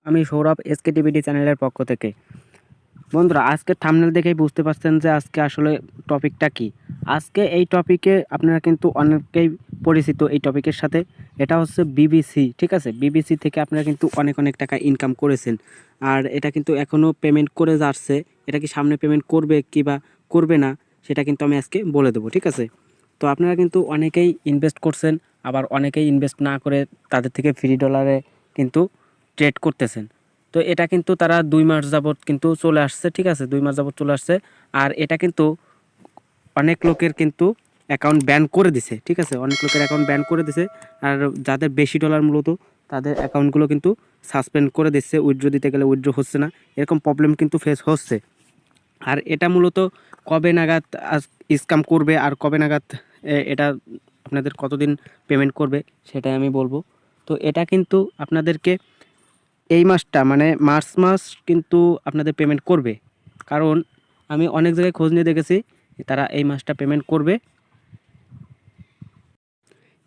আমি Sourav SK TVD চ্যানেলের পক্ষ থেকে। বন্ধুরা, আজকে থাম্বনেল দেখেই বুঝতে পারছেন যে আজকে আসলে টপিকটা কি। আজকে এই টপিকে আপনারা কিন্তু অনেকেই পরিচিত এই টপিকের সাথে। এটা হচ্ছে বিবিসি, ঠিক আছে? বিবিসি থেকে আপনারা কিন্তু অনেক টাকা ইনকাম করেছেন, আর এটা কিন্তু এখনও পেমেন্ট করে যাচ্ছে। এটা কি সামনে পেমেন্ট করবে কি বা করবে না, সেটা কিন্তু আমি আজকে বলে দেবো, ঠিক আছে? তো আপনারা কিন্তু অনেকেই ইনভেস্ট করছেন, আবার অনেকেই ইনভেস্ট না করে তাদের থেকে ফ্রি ডলারে কিন্তু ট্রেড করতেছেন। তো এটা কিন্তু তারা 2 মাস যাবত কিন্তু চলে আসছে, ঠিক আছে? 2 মাস যাবত চলে আসছে। আর এটা কিন্তু অনেক লোকের কিন্তু অ্যাকাউন্ট ব্যান করে দিছে, ঠিক আছে? অনেক লোকের অ্যাকাউন্ট ব্যান করে দিছে। আর যাদের বেশি ডলার মূলত তাদের অ্যাকাউন্টগুলো কিন্তু সাসপেন্ড করে দিচ্ছে। উইথড্র দিতে গেলে উইথড্র হচ্ছে না, এরকম প্রবলেম কিন্তু ফেস হচ্ছে। আর এটা মূলত কবে নাগাদ স্ক্যাম করবে আর কবে নাগাদ এটা আপনাদের কতদিন পেমেন্ট করবে সেটাই আমি বলবো। তো এটা কিন্তু আপনাদেরকে এই মাসটা মানে মার্চ মাস কিন্তু আপনাদের পেমেন্ট করবে, কারণ আমি অনেক জায়গায় খোঁজ নিয়ে দেখেছি তারা এই মাসটা পেমেন্ট করবে।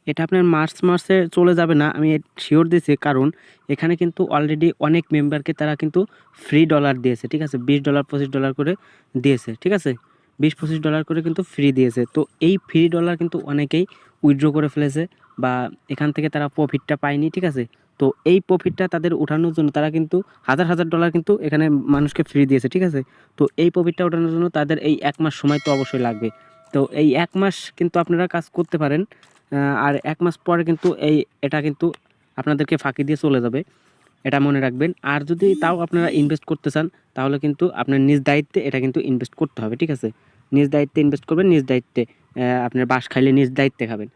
এটা আপনার মার্চ মাসে চলে যাবে না, আমি শিওর দিয়েছি, কারণ এখানে কিন্তু অলরেডি অনেক মেম্বারকে তারা কিন্তু ফ্রি ডলার দিয়েছে, ঠিক আছে? $20 $25 করে দিয়েছে, ঠিক আছে? $20-25 করে কিন্তু ফ্রি দিয়েছে। তো এই ফ্রি ডলার কিন্তু অনেকেই উইথড্র করে ফেলেছে, বা এখান থেকে তারা প্রফিটটা পায়নি, ঠিক আছে? তো এই প্রফিটটা তাদের উঠানোর জন্য তারা কিন্তু হাজার ডলার কিন্তু এখানে মানুষকে ফ্রি দিয়েছে, ঠিক আছে? তো এই প্রফিটটা ওঠানোর জন্য তাদের এই 1 মাস সময় তো অবশ্যই লাগবে। তো এই 1 মাস কিন্তু আপনারা কাজ করতে পারেন। আর 1 মাস পরে কিন্তু এটা কিন্তু আপনাদেরকে ফাঁকি দিয়ে চলে যাবে, এটা মনে রাখবেন। আর যদি তাও আপনারা ইনভেস্ট করতে চান, তাহলে কিন্তু আপনার নিজ দায়িত্বে এটা কিন্তু ইনভেস্ট করতে হবে, ঠিক আছে? নিজ দায়িত্বে ইনভেস্ট করবেন, নিজ দায়িত্বে। আপনার বাঁশ খাইলে নিজ দায়িত্বে খাবেন।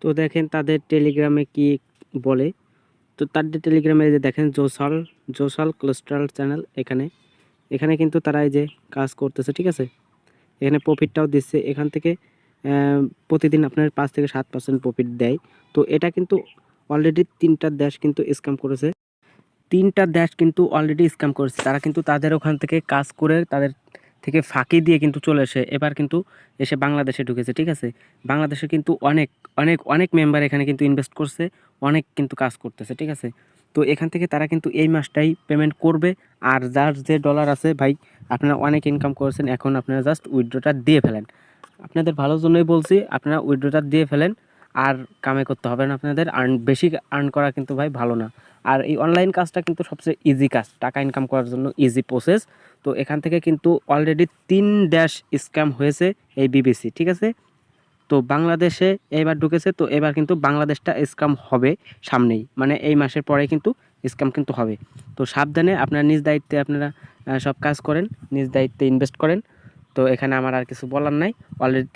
তো দেখেন তাদের টেলিগ্রামে কি বলে। তো তাদের টেলিগ্রামে যে দেখেন জোসাল কোলেস্ট্রল চ্যানেল, এখানে কিন্তু তারা এই যে কাজ করতেছে, ঠিক আছে? এখানে প্রফিটটাও দিচ্ছে। এখান থেকে প্রতিদিন আপনার 5 থেকে 7% প্রফিট দেয়। তো এটা কিন্তু অলরেডি 3টা দেশ কিন্তু স্ক্যাম করেছে। 3টা দেশ কিন্তু অলরেডি স্ক্যাম করেছে। তারা কিন্তু তাদের ওখান থেকে কাজ করে তাদের থেকে ফাঁকি দিয়ে কিন্তু চলে এবার কিন্তু এসে বাংলাদেশে ঢুকেছে, ঠিক আছে? বাংলাদেশে কিন্তু অনেক মেম্বার এখানে কিন্তু ইনভেস্ট করছে, অনেক কিন্তু কাজ করতেছে, ঠিক আছে? তো এখান থেকে তারা কিন্তু এই মাসটাই পেমেন্ট করবে। আর যার যে ডলার আছে ভাই, আপনারা অনেক ইনকাম করেছেন, এখন আপনারা জাস্ট উইথড্রটা দিয়ে ফেলেন। আপনাদের ভালোর জন্যই বলছি, আপনারা উইথড্রটা দিয়ে ফেলেন। আর কামাই করতে হবে না আপনাদের। বেশি আর্ন করা কিন্তু ভাই ভালো না। আর এই অনলাইন কাজটা কিন্তু সবচেয়ে ইজি কাজ, টাকা ইনকাম করার জন্য ইজি প্রসেস। তো এখান থেকে কিন্তু অলরেডি 3 দেশ স্ক্যাম হয়েছে এই বিবিসি, ঠিক আছে? তো বাংলাদেশে এবার ঢুকেছে, তো এবার কিন্তু বাংলাদেশটা স্ক্যাম হবে সামনেই, মানে এই মাসের পরে কিন্তু স্ক্যাম কিন্তু হবে। তো সাবধানে আপনারা নিজ দায়িত্বে আপনারা সব কাজ করেন, নিজ দায়িত্বে ইনভেস্ট করেন। তো এখানে আমার আর কিছু বলার নাই। অলরেডি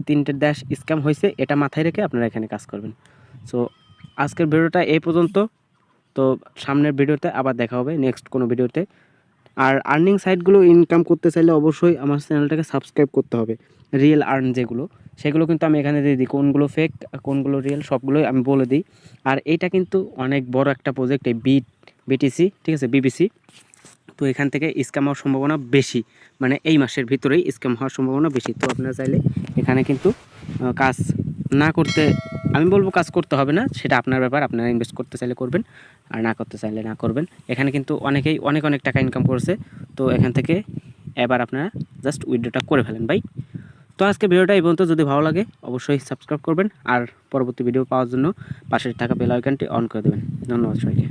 3টে দেশ স্ক্যাম হয়েছে, এটা মাথায় রেখে আপনারা এখানে কাজ করবেন। সো আজকের ভিডিওটা এই পর্যন্ত। তো সামনের ভিডিওতে আবার দেখা হবে, নেক্সট কোনো ভিডিওতে। আর আর্নিং সাইটগুলো ইনকাম করতে চাইলে অবশ্যই আমার চ্যানেলটাকে সাবস্ক্রাইব করতে হবে। রিয়েল আর্ন যেগুলো, সেগুলো কিন্তু আমি এখানে দিয়ে দিই, কোনগুলো ফেক কোনগুলো রিয়েল সবগুলোই আমি বলে দিই। আর এইটা কিন্তু অনেক বড় একটা প্রজেক্ট, এই বিটিসি, ঠিক আছে? বিবিসি। তো এখান থেকে স্ক্যাম হওয়ার সম্ভাবনা বেশি, মানে এই মাসের ভিতরেই স্ক্যাম হওয়ার সম্ভাবনা বেশি। তো আপনারা চাইলে এখানে কিন্তু কাজ না করতে, আমি বলবো কাজ করতে হবে না, সেটা আপনার ব্যাপার। আপনারা ইনভেস্ট করতে চাইলে করবেন, আর না করতে চাইলে না করবেন। এখানে কিন্তু অনেকেই অনেক টাকা ইনকাম করেছে। তো এখান থেকে এবার আপনারা জাস্ট উইথড্রটা করে ফেলেন ভাই। তো আজকে ভিডিওটা এই পর্যন্ত। যদি ভালো লাগে অবশ্যই সাবস্ক্রাইব করবেন, আর পরবর্তী ভিডিও পাওয়ার জন্য পাশে থাকা বেল আইকনটি অন করে দেবেন। ধন্যবাদ সবাইকে।